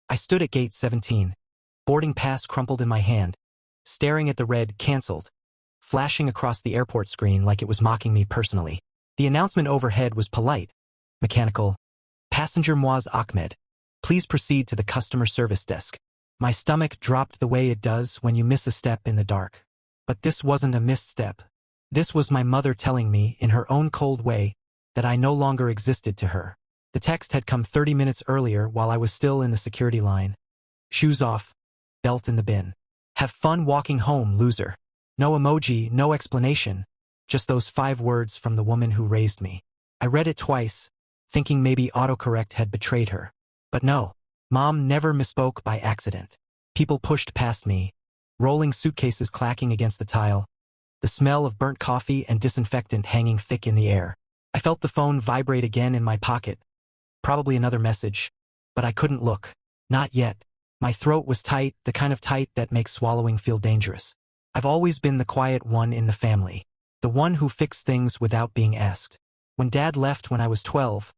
I stood at gate 17, boarding pass crumpled in my hand, staring at the red "canceled" flashing across the airport screen like it was mocking me personally. The announcement overhead was polite, mechanical. Passenger Muaz Ahmed, please proceed to the customer service desk. My stomach dropped the way it does when you miss a step in the dark. But this wasn't a misstep. This was my mother telling me, in her own cold way, that I no longer existed to her. The text had come 30 minutes earlier while I was still in the security line. Shoes off, belt in the bin. Have fun walking home, loser. No emoji, no explanation, just those 5 words from the woman who raised me. I read it twice, thinking maybe autocorrect had betrayed her. But no, Mom never misspoke by accident. People pushed past me, rolling suitcases clacking against the tile, the smell of burnt coffee and disinfectant hanging thick in the air. I felt the phone vibrate again in my pocket. Probably another message, but I couldn't look. Not yet. My throat was tight, the kind of tight that makes swallowing feel dangerous. I've always been the quiet one in the family, the one who fixed things without being asked. When Dad left when I was 12,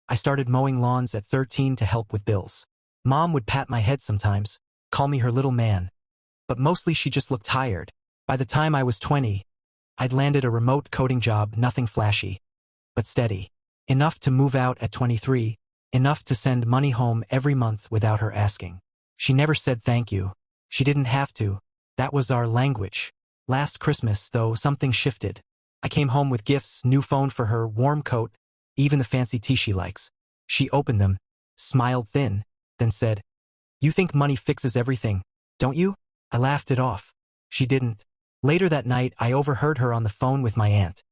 I started mowing lawns at 13 to help with bills. Mom would pat my head sometimes, call me her little man, but mostly she just looked tired. By the time I was 20, I'd landed a remote coding job, nothing flashy, but steady. Enough to move out at 23, enough to send money home every month without her asking. She never said thank you. She didn't have to. That was our language. Last Christmas, though, something shifted. I came home with gifts, new phone for her, warm coat, even the fancy tea she likes. She opened them, smiled thin, then said, "You think money fixes everything, don't you?" I laughed it off. She didn't. Later that night, I overheard her on the phone with my aunt.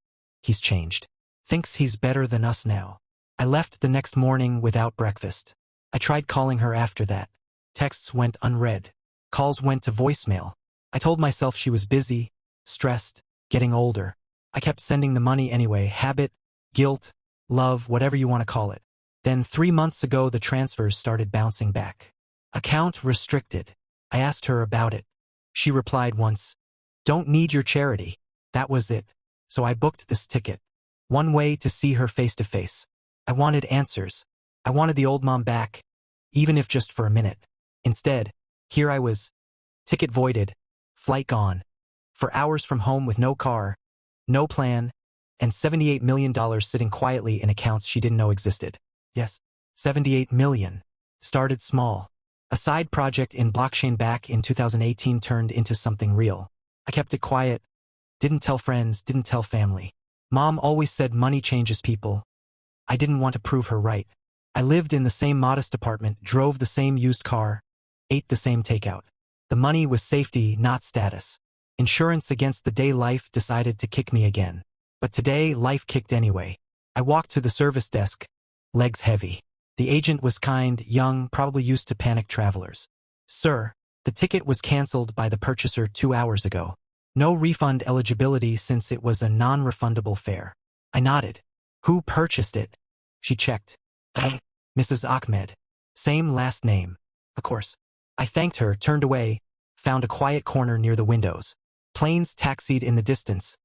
"He's changed. Thinks he's better than us now." I left the next morning without breakfast. I tried calling her after that. Texts went unread. Calls went to voicemail. I told myself she was busy, stressed, getting older. I kept sending the money anyway, habit, guilt, love, whatever you want to call it. Then 3 months ago the transfers started bouncing back. Account restricted. I asked her about it. She replied once, "Don't need your charity." That was it. So I booked this ticket. One way to see her face to face. I wanted answers. I wanted the old mom back, even if just for a minute. Instead, here I was. Ticket voided. Flight gone. For hours from home with no car, no plan, and $78 million sitting quietly in accounts she didn't know existed. Yes, 78 million. Started small. A side project in blockchain back in 2018 turned into something real. I kept it quiet. Didn't tell friends, didn't tell family. Mom always said money changes people. I didn't want to prove her right. I lived in the same modest apartment, drove the same used car, ate the same takeout. The money was safety, not status. Insurance against the day life decided to kick me again. But today, life kicked anyway. I walked to the service desk, legs heavy. The agent was kind, young, probably used to panicked travelers. "Sir, the ticket was canceled by the purchaser 2 hours ago. No refund eligibility since it was a non-refundable fare." I nodded. "Who purchased it?" She checked. "Mrs. Ahmed. Same last name." Of course. I thanked her, turned away, found a quiet corner near the windows. Planes taxied in the distance,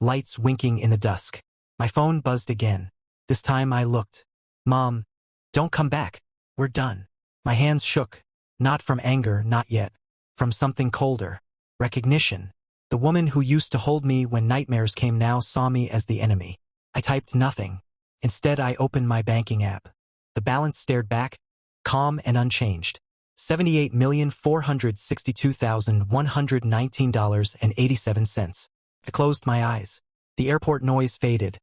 lights winking in the dusk. My phone buzzed again. This time I looked. "Mom, don't come back. We're done." My hands shook. Not from anger, not yet. From something colder. Recognition. The woman who used to hold me when nightmares came now saw me as the enemy. I typed nothing. Instead, I opened my banking app. The balance stared back, calm and unchanged. $78,462,119.87. I closed my eyes. The airport noise faded.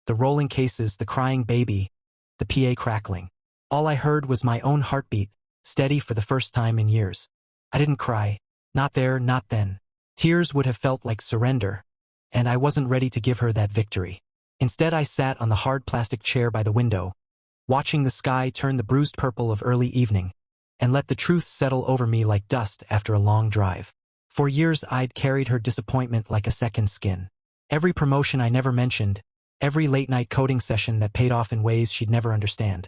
The rolling cases, the crying baby, the PA crackling. All I heard was my own heartbeat, steady for the first time in years. I didn't cry. Not there, not then. Tears would have felt like surrender, and I wasn't ready to give her that victory. Instead, I sat on the hard plastic chair by the window, watching the sky turn the bruised purple of early evening, and let the truth settle over me like dust after a long drive. For years I'd carried her disappointment like a second skin. Every promotion I never mentioned, every late-night coding session that paid off in ways she'd never understand.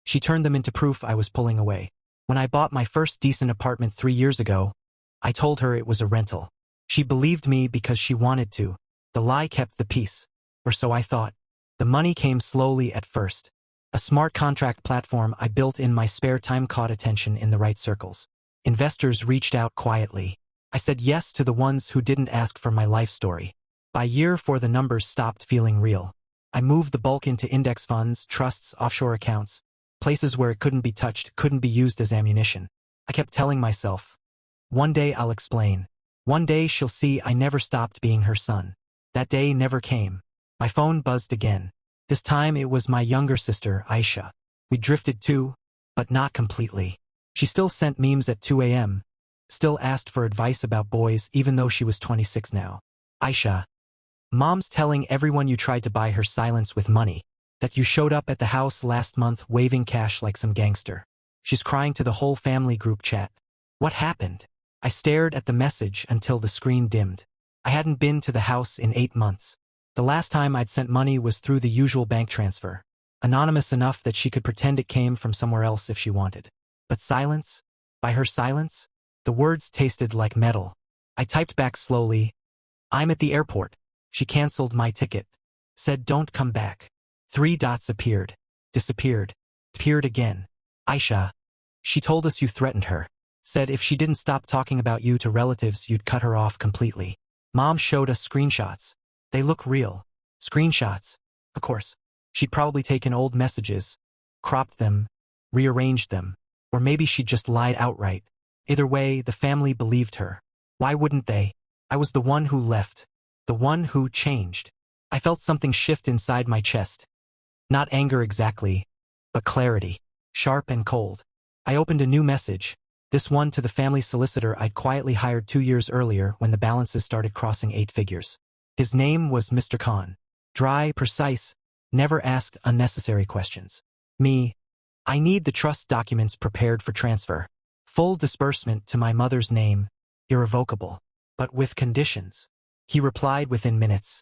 She turned them into proof I was pulling away. When I bought my first decent apartment 3 years ago, I told her it was a rental. She believed me because she wanted to. The lie kept the peace. Or so I thought. The money came slowly at first. A smart contract platform I built in my spare time caught attention in the right circles. Investors reached out quietly. I said yes to the ones who didn't ask for my life story. By year 4 the numbers stopped feeling real. I moved the bulk into index funds, trusts, offshore accounts, places where it couldn't be touched, couldn't be used as ammunition. I kept telling myself, one day I'll explain. One day she'll see I never stopped being her son. That day never came. My phone buzzed again. This time it was my younger sister, Aisha. We drifted too, but not completely. She still sent memes at 2 a.m., still asked for advice about boys even though she was 26 now. Aisha, Mom's telling everyone you tried to buy her silence with money, that you showed up at the house last month waving cash like some gangster. She's crying to the whole family group chat. What happened? I stared at the message until the screen dimmed. I hadn't been to the house in 8 months. The last time I'd sent money was through the usual bank transfer, anonymous enough that she could pretend it came from somewhere else if she wanted. But silence? By her silence? The words tasted like metal. I typed back slowly, I'm at the airport. She canceled my ticket. Said don't come back. 3 dots appeared. Disappeared. Appeared again. Aisha. She told us you threatened her. Said if she didn't stop talking about you to relatives you'd cut her off completely. Mom showed us screenshots. They look real. Screenshots. Of course. She'd probably taken old messages, cropped them, rearranged them. Or maybe she'd just lied outright. Either way, the family believed her. Why wouldn't they? I was the one who left. The one who changed. I felt something shift inside my chest. Not anger exactly, but clarity. Sharp and cold. I opened a new message. This one to the family solicitor I'd quietly hired 2 years earlier when the balances started crossing 8 figures. His name was Mr. Khan. Dry, precise, never asked unnecessary questions. Me. I need the trust documents prepared for transfer. Full disbursement to my mother's name. Irrevocable. But with conditions. He replied within minutes.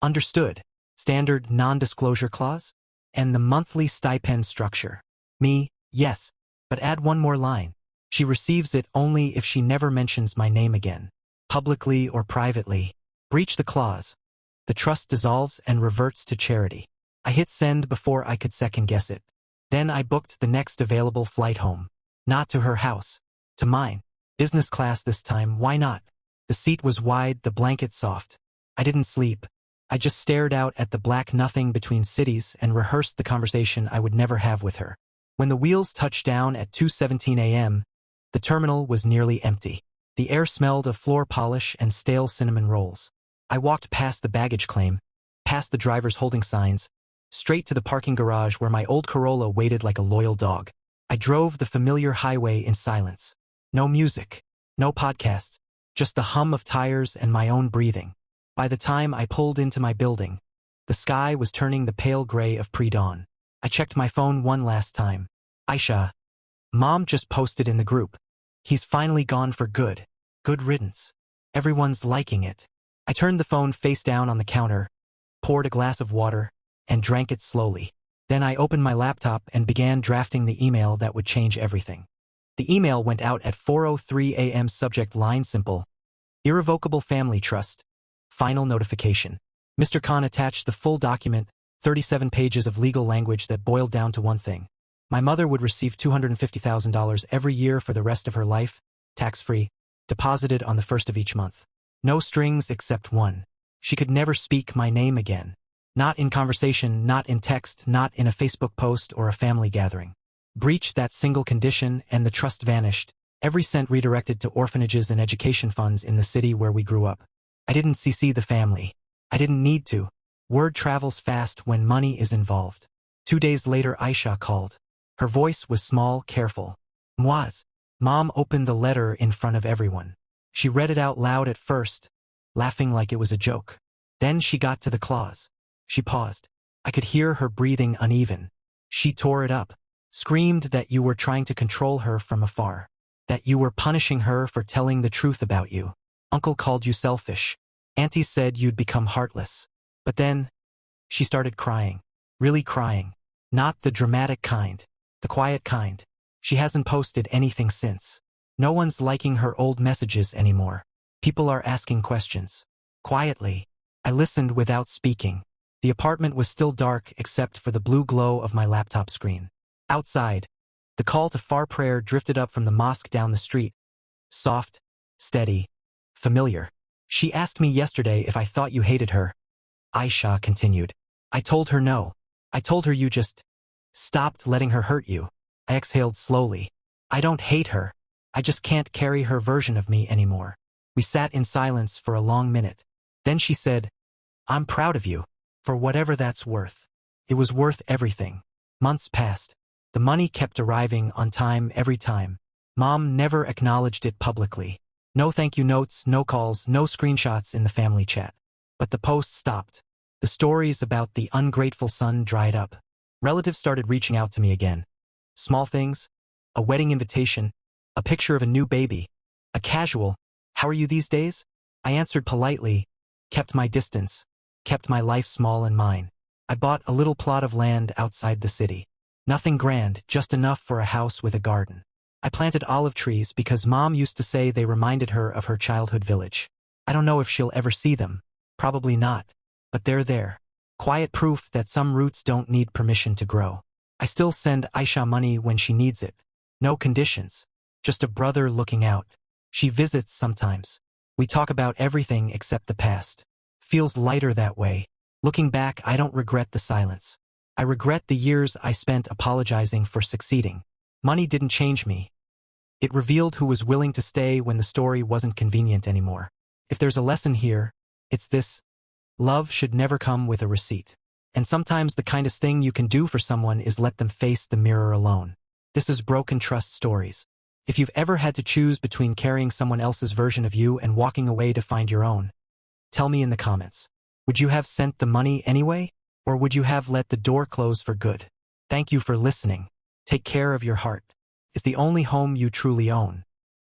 Understood. Standard non-disclosure clause? And the monthly stipend structure. Me, yes. But add one more line. She receives it only if she never mentions my name again. Publicly or privately. Breach the clause. The trust dissolves and reverts to charity. I hit send before I could second-guess it. Then I booked the next available flight home. Not to her house. To mine. Business class this time, why not? The seat was wide, the blanket soft. I didn't sleep. I just stared out at the black nothing between cities and rehearsed the conversation I would never have with her. When the wheels touched down at 2:17 a.m., the terminal was nearly empty. The air smelled of floor polish and stale cinnamon rolls. I walked past the baggage claim, past the driver's holding signs, straight to the parking garage where my old Corolla waited like a loyal dog. I drove the familiar highway in silence. No music, no podcasts, just the hum of tires and my own breathing. By the time I pulled into my building, the sky was turning the pale gray of pre-dawn. I checked my phone one last time. Aisha. Mom just posted in the group. He's finally gone for good. Good riddance. Everyone's liking it. I turned the phone face down on the counter, poured a glass of water, and drank it slowly. Then I opened my laptop and began drafting the email that would change everything. The email went out at 4:03 a.m. Subject line simple. Irrevocable family trust. Final notification. Mr. Khan attached the full document, 37 pages of legal language that boiled down to one thing. My mother would receive $250,000 every year for the rest of her life, tax-free, deposited on the 1st of each month. No strings except one. She could never speak my name again. Not in conversation, not in text, not in a Facebook post or a family gathering. Breached that single condition and the trust vanished, every cent redirected to orphanages and education funds in the city where we grew up. I didn't CC the family. I didn't need to. Word travels fast when money is involved. 2 days later Aisha called. Her voice was small, careful. Moaz. Mom opened the letter in front of everyone. She read it out loud at first, laughing like it was a joke. Then she got to the clause. She paused. I could hear her breathing uneven. She tore it up. Screamed that you were trying to control her from afar. That you were punishing her for telling the truth about you. Uncle called you selfish. Auntie said you'd become heartless. But then, she started crying. Really crying. Not the dramatic kind. The quiet kind. She hasn't posted anything since. No one's liking her old messages anymore. People are asking questions. Quietly. I listened without speaking. The apartment was still dark except for the blue glow of my laptop screen. Outside, the call to far prayer drifted up from the mosque down the street. Soft, steady, familiar. She asked me yesterday if I thought you hated her. Aisha continued. I told her no. I told her you just stopped letting her hurt you. I exhaled slowly. I don't hate her. I just can't carry her version of me anymore. We sat in silence for a long minute. Then she said, I'm proud of you. For whatever that's worth. It was worth everything. Months passed. The money kept arriving on time every time. Mom never acknowledged it publicly. No thank you notes, no calls, no screenshots in the family chat. But the posts stopped. The stories about the ungrateful son dried up. Relatives started reaching out to me again. Small things, a wedding invitation, a picture of a new baby, a casual, how are you these days? I answered politely, kept my distance, kept my life small and mine. I bought a little plot of land outside the city. Nothing grand, just enough for a house with a garden. I planted olive trees because Mom used to say they reminded her of her childhood village. I don't know if she'll ever see them. Probably not. But they're there. Quiet proof that some roots don't need permission to grow. I still send Aisha money when she needs it. No conditions. Just a brother looking out. She visits sometimes. We talk about everything except the past. Feels lighter that way. Looking back, I don't regret the silence. I regret the years I spent apologizing for succeeding. Money didn't change me. It revealed who was willing to stay when the story wasn't convenient anymore. If there's a lesson here, it's this. Love should never come with a receipt. And sometimes the kindest thing you can do for someone is let them face the mirror alone. This is Broken Trust Stories. If you've ever had to choose between carrying someone else's version of you and walking away to find your own, tell me in the comments. Would you have sent the money anyway? Or would you have let the door close for good? Thank you for listening. Take care of your heart. It's the only home you truly own.